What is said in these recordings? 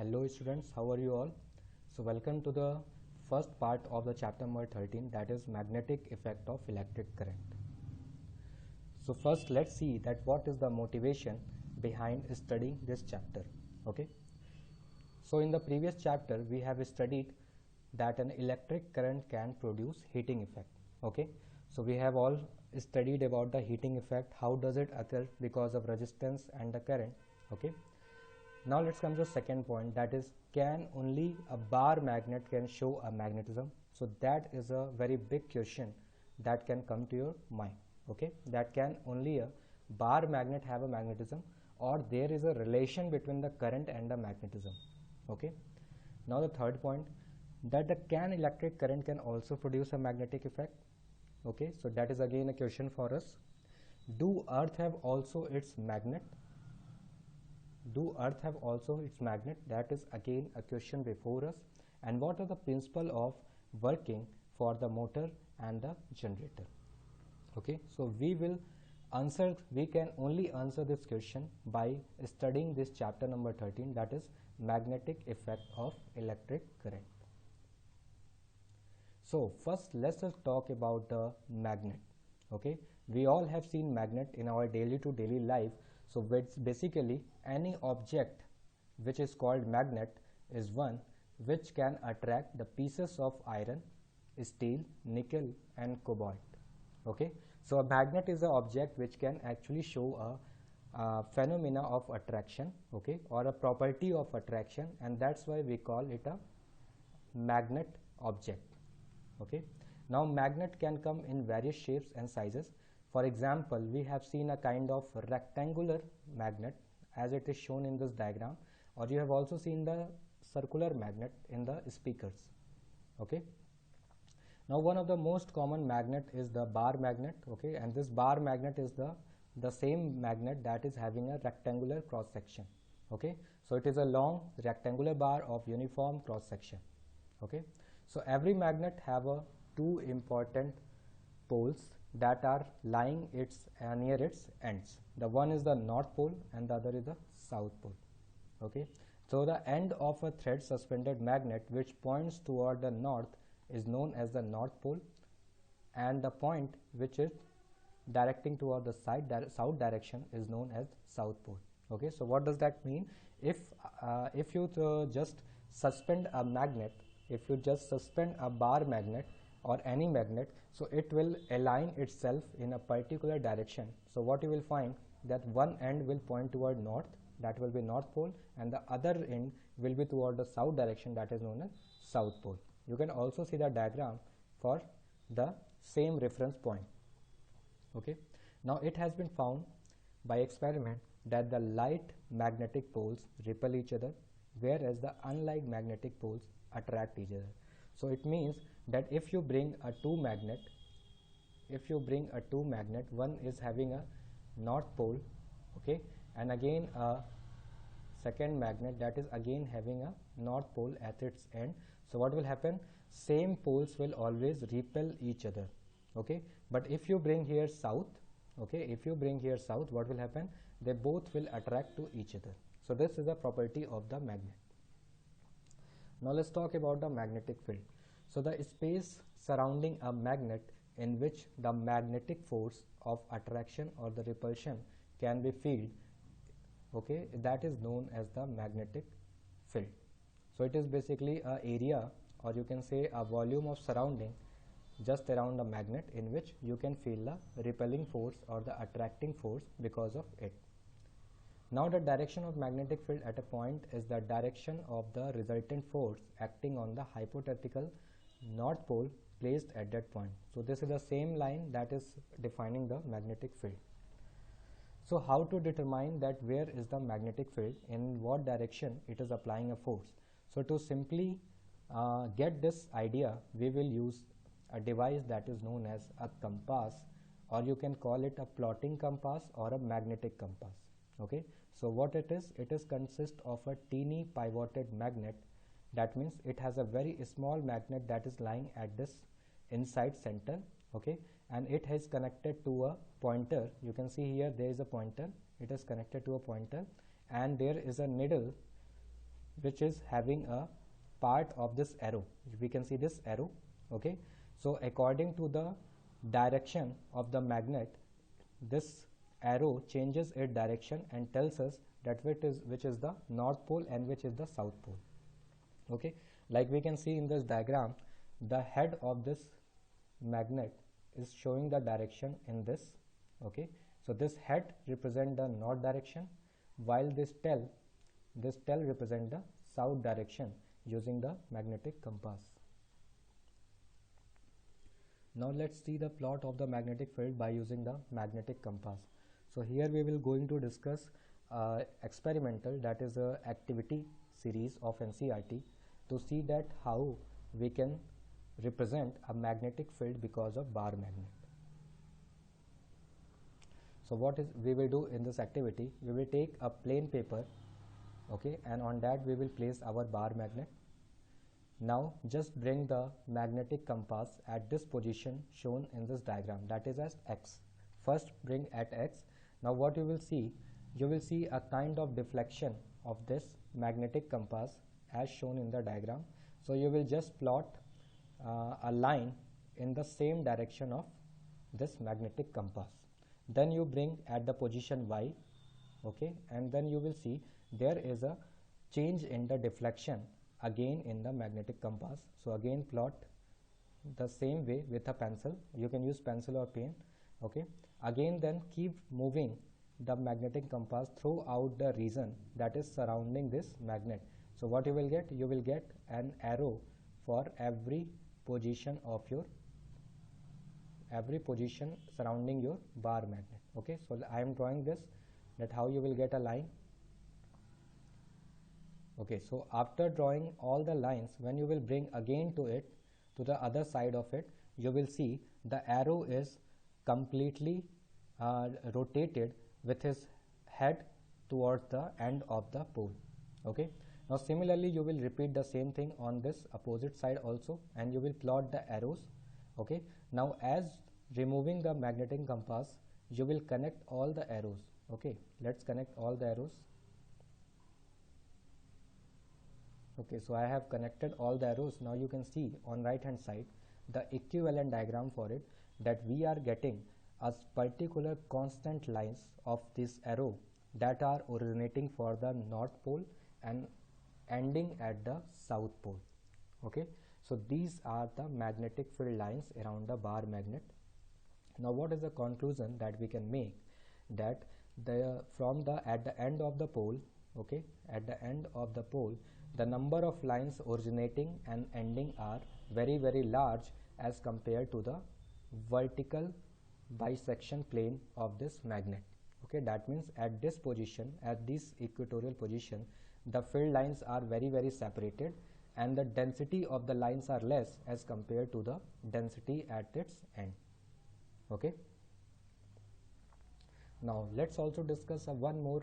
Hello students, how are you all? So welcome to the first part of the chapter number 13, that is magnetic effect of electric current. So first let's see that what is the motivation behind studying this chapter. Okay. So in the previous chapter we have studied that an electric current can produce heating effect. Okay. So we have all studied about the heating effect, how does it occur because of resistance and the current. Okay. Now let's come to the second point, that is, can only a bar magnet can show a magnetism? So that is a very big question that can come to your mind. Okay, that can only a bar magnet have a magnetism, or there is a relation between the current and the magnetism. Okay, now the third point, that the can electric current can also produce a magnetic effect? Okay, so that is again a question for us. Do earth have also its magnet? Do earth have also its magnet? That is again a question before us. And what are the principle of working for the motor and the generator? Okay, so we can only answer this question by studying this chapter number 13, that is magnetic effect of electric current. So first let's just talk about the magnet. Okay, we all have seen magnet in our daily to daily life. So basically any object which is called magnet is one which can attract the pieces of iron, steel, nickel and cobalt. Okay, so a magnet is an object which can actually show a phenomena of attraction, okay, or a property of attraction, and that's why we call it a magnet object. Okay, now magnet can come in various shapes and sizes. For example, we have seen a kind of rectangular magnet as it is shown in this diagram, or you have also seen the circular magnet in the speakers. Okay, now one of the most common magnet is the bar magnet. Okay, and this bar magnet is the same magnet that is having a rectangular cross section. Okay, so it is a long rectangular bar of uniform cross section. Okay, so every magnet have a two important poles that are lying near its ends. The one is the north pole and the other is the south pole. Okay, so the end of a thread suspended magnet which points toward the north is known as the north pole, and the point which is directing toward the south direction is known as south pole. Okay, so what does that mean? If you just suspend a magnet, if you just suspend a bar magnet or any magnet, so it will align itself in a particular direction. So what you will find, that one end will point toward north, that will be north pole, and the other end will be toward the south direction, that is known as south pole. You can also see the diagram for the same reference point. Okay, now it has been found by experiment that the light magnetic poles repel each other, whereas the unlike magnetic poles attract each other. So it means that if you bring a two magnet, one is having a north pole, okay, and again a second magnet that is again having a north pole at its end. So what will happen? Same poles will always repel each other. Okay, but if you bring here south, okay, what will happen? They both will attract to each other. So this is a property of the magnet. Now let's talk about the magnetic field. So the space surrounding a magnet in which the magnetic force of attraction or the repulsion can be felt, okay, that is known as the magnetic field. So it is basically a area, or you can say a volume of surrounding just around the magnet in which you can feel the repelling force or the attracting force because of it. Now the direction of magnetic field at a point is the direction of the resultant force acting on the hypothetical north pole placed at that point. So this is the same line that is defining the magnetic field. So how to determine that where is the magnetic field, in what direction it is applying a force? So to simply get this idea, we will use a device that is known as a compass, or you can call it a plotting compass or a magnetic compass. Okay, so what it is consists of a teeny pivoted magnet. That means it has a very small magnet that is lying at this inside center. Okay, and it is connected to a pointer. You can see here there is a pointer, it is connected to a pointer, and there is a needle which is having a part of this arrow. We can see this arrow. Okay, so according to the direction of the magnet, this arrow changes its direction and tells us that which is the north pole and which is the south pole. Okay, like we can see in this diagram, the head of this magnet is showing the direction in this. Okay, so this head represent the north direction, while this tail represent the south direction using the magnetic compass. Now let's see the plot of the magnetic field by using the magnetic compass. So here we will going to discuss experimental, that is a activity series of NCERT, to see that how we can represent a magnetic field because of bar magnet. So what is we will do in this activity, we will take a plain paper, okay, and on that we will place our bar magnet. Now just bring the magnetic compass at this position shown in this diagram, that is as X. First bring at X. Now what you will see a kind of deflection of this magnetic compass as shown in the diagram. So you will just plot a line in the same direction of this magnetic compass. Then you bring at the position Y, okay, and then you will see there is a change in the deflection again in the magnetic compass. So again plot the same way with a pencil. You can use pencil or pen. Okay, again then keep moving the magnetic compass throughout the region that is surrounding this magnet. So what you will get an arrow for every position surrounding your bar magnet. Okay, so I am drawing this, that how you will get a line. Okay, so after drawing all the lines, when you will bring again to the other side of it, you will see the arrow is completely rotated with his head towards the end of the pole. Okay, now similarly you will repeat the same thing on this opposite side also, and you will plot the arrows. Okay, now as removing the magnetic compass, you will connect all the arrows. Okay, let's connect all the arrows. Okay, so I have connected all the arrows. Now you can see on right hand side the equivalent diagram for it, that we are getting a particular constant lines of this arrow that are originating for the north pole and ending at the south pole. Okay, so these are the magnetic field lines around the bar magnet. Now what is the conclusion that we can make? That at the end of the pole, okay, at the end of the pole, the number of lines originating and ending are very large as compared to the vertical bisection plane of this magnet. Okay, that means at this position, at this equatorial position, the field lines are very separated, and the density of the lines are less as compared to the density at its end. Okay, now let's also discuss one more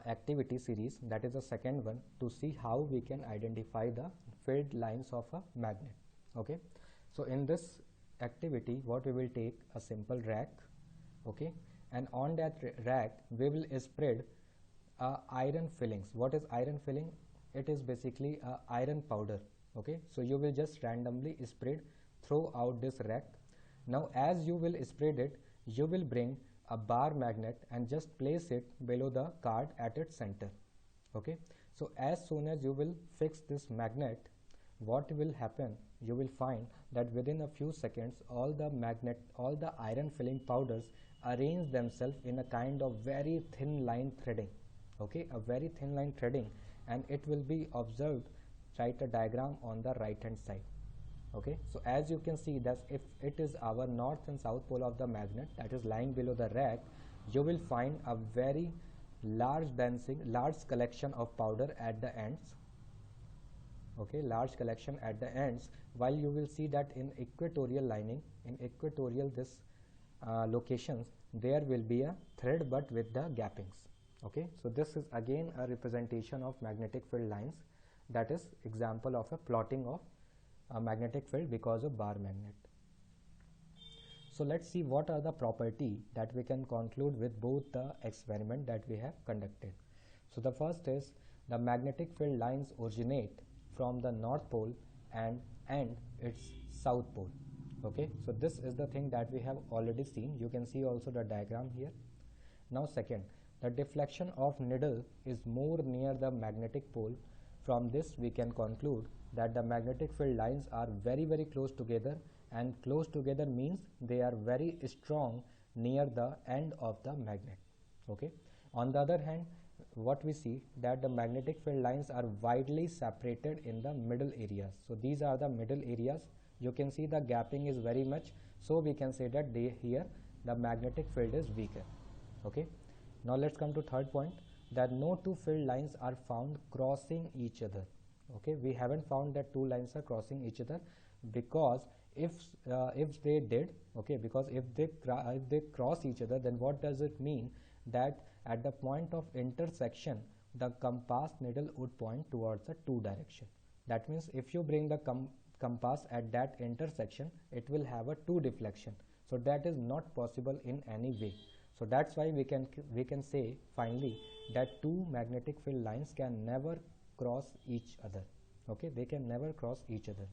activity series, that is the second one, to see how we can identify the field lines of a magnet. Okay, so in this activity, what we will take a simple rack, okay, and on that rack we will spread iron fillings. What is iron filling? It is basically iron powder. Okay, so you will just randomly spread throughout this rack. Now as you will spread it, you will bring a bar magnet and just place it below the card at its center. Okay, so as soon as you will fix this magnet, what will happen, you will find that within a few seconds all the iron filling powders arrange themselves in a kind of very thin line threading. Okay, a very thin line threading, and it will be observed. Write a diagram on the right hand side. Okay, so as you can see that if it is our north and south pole of the magnet that is lying below the rack, you will find a very large collection of powder at the ends. Okay, large collection at the ends, while you will see that in equatorial lining, in equatorial this locations, there will be a thread but with the gappings. Okay, so this is again a representation of magnetic field lines, that is example of a plotting of a magnetic field because of bar magnet. So let's see what are the property that we can conclude with both the experiment that we have conducted. So the first is the magnetic field lines originate from the north pole and end its south pole. Okay, so this is the thing that we have already seen. You can see also the diagram here. Now second, the deflection of needle is more near the magnetic pole. From this we can conclude that the magnetic field lines are very close together, and close together means they are very strong near the end of the magnet. Okay. On the other hand, what we see that the magnetic field lines are widely separated in the middle areas. So these are the middle areas. You can see the gapping is very much, so we can say that here the magnetic field is weaker. Okay. Now let's come to third point, that no two field lines are found crossing each other. Okay, we haven't found that two lines are crossing each other, because if they did, okay, because if they cross each other, then what does it mean? That at the point of intersection, the compass needle would point towards the two direction. That means if you bring the compass at that intersection, it will have a two deflection. So that is not possible in any way. So that's why we can say finally that two magnetic field lines can never cross each other. Okay, they can never cross each other.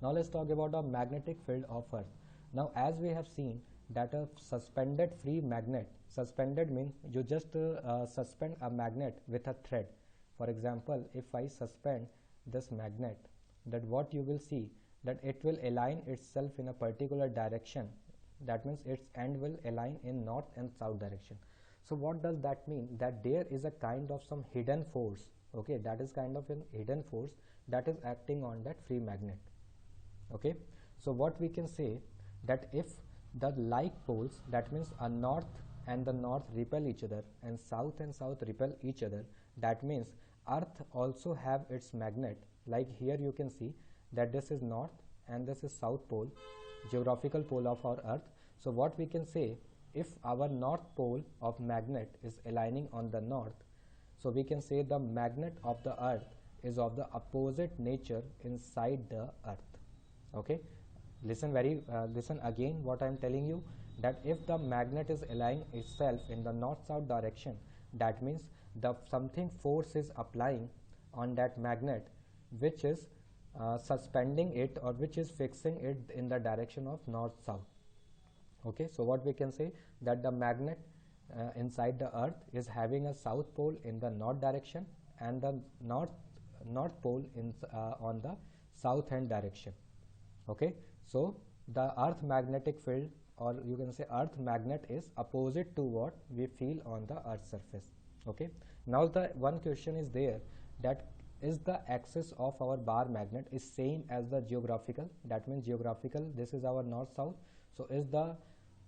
Now let's talk about the magnetic field of Earth. Now as we have seen that a suspended free magnet, suspended means you just suspend a magnet with a thread. For example, if I suspend this magnet, that what you will see, that it will align itself in a particular direction. That means its end will align in north and south direction. So what does that mean? That there is a kind of some hidden force. Okay, that is kind of an hidden force that is acting on that free magnet. Okay, so what we can say, that if the like poles, that means a north and the north repel each other and south repel each other, that means Earth also have its magnet. Like here you can see that this is north and this is south pole, geographical pole of our Earth. So what we can say, if our north pole of magnet is aligning on the north, so we can say the magnet of the Earth is of the opposite nature inside the Earth. Okay, listen again what I am telling you, that if the magnet is aligning itself in the north-south direction, that means the something force is applying on that magnet, which is suspending it, or which is fixing it in the direction of north-south. Okay, so what we can say, that the magnet inside the Earth is having a south pole in the north direction and the north pole in on the south hand direction. Okay, so the Earth magnetic field, or you can say Earth magnet, is opposite to what we feel on the Earth's surface. Okay, now the one question is there, that is the axis of our bar magnet is same as the geographical? That means geographical, this is our north south. So is the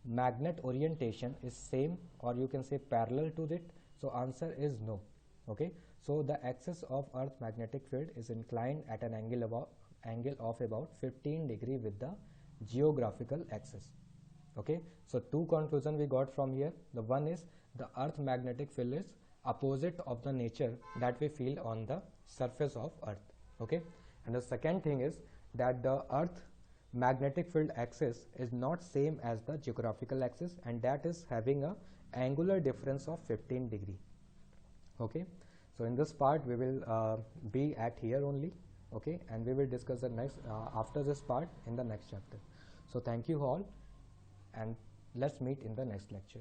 magnet orientation is same, or you can say parallel to it? So answer is no. Okay, so the axis of Earth magnetic field is inclined at an angle of about 15 degree with the geographical axis. Okay, so two conclusion we got from here. The one is the Earth magnetic field is opposite of the nature that we feel on the surface of Earth. Okay, and the second thing is that the Earth magnetic field axis is not same as the geographical axis, and that is having a angular difference of 15 degree. Okay, so in this part we will be at here only. Okay, and we will discuss the next after this part in the next chapter. So thank you all, and let's meet in the next lecture.